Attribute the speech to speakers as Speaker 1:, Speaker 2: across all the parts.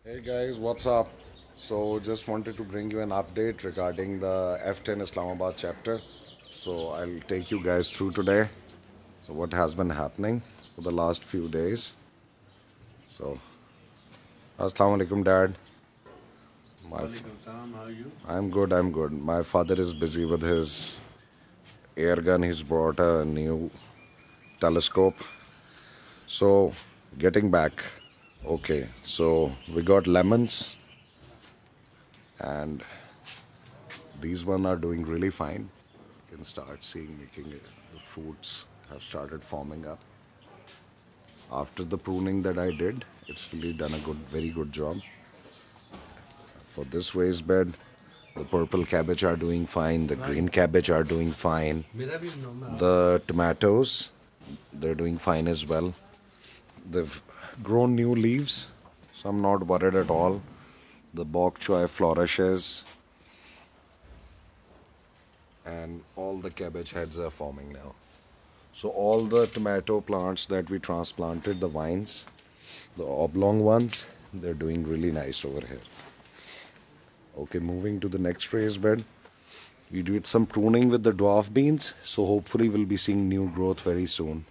Speaker 1: Hey guys, what's up? So, just wanted to bring you an update regarding the F10 Islamabad chapter. So, I'll take you guys through today. So, what has been happening for the last few days. So, Assalamu alaikum, Dad. My f-
Speaker 2: Walaikum salam, how are you?
Speaker 1: I'm good, I'm good. My father is busy with his air gun. He's brought a new telescope. So, getting back. Okay, so we got lemons, and these one are doing really fine. You can start seeing making it, the fruits have started forming up. After the pruning that I did, it's really done a very good job. For this raised bed, the purple cabbage are doing fine, the green cabbage are doing fine, the tomatoes, they're doing fine as well. They've grown new leaves, so I'm not worried at all. The bok choy flourishes, and all the cabbage heads are forming now. So all the tomato plants that we transplanted, the vines, the oblong ones, they're doing really nice over here. Okay, moving to the next raised bed. We did some pruning with the dwarf beans, so hopefully we'll be seeing new growth very soon.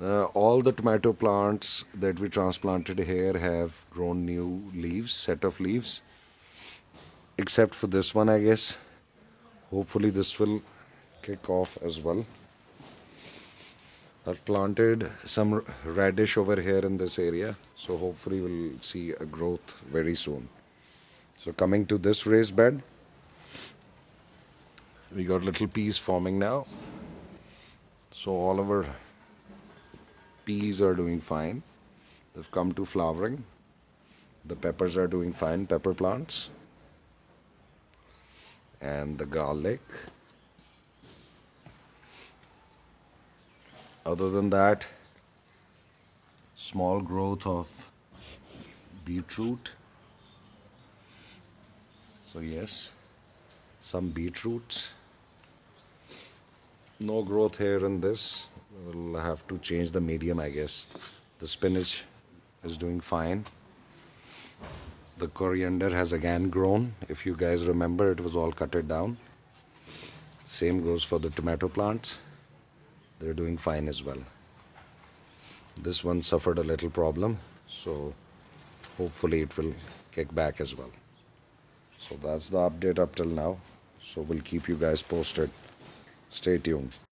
Speaker 1: All the tomato plants that we transplanted here have grown new leaves, set of leaves, except for this one, I guess. Hopefully this will kick off as well. I've planted some radish over here in this area, so hopefully we'll see a growth very soon. So coming to this raised bed, we got little peas forming now. So all our peas are doing fine. They've come to flowering. The peppers are doing fine, pepper plants. And the garlic. Other than that, small growth of beetroot. So yes, some beetroots. No growth here in this. We'll have to change the medium, I guess. The spinach is doing fine. The coriander has again grown. If you guys remember, it was all cutted down. Same goes for the tomato plants. They're doing fine as well. This one suffered a little problem, so hopefully it will kick back as well. So that's the update up till now. So we'll keep you guys posted. Stay tuned.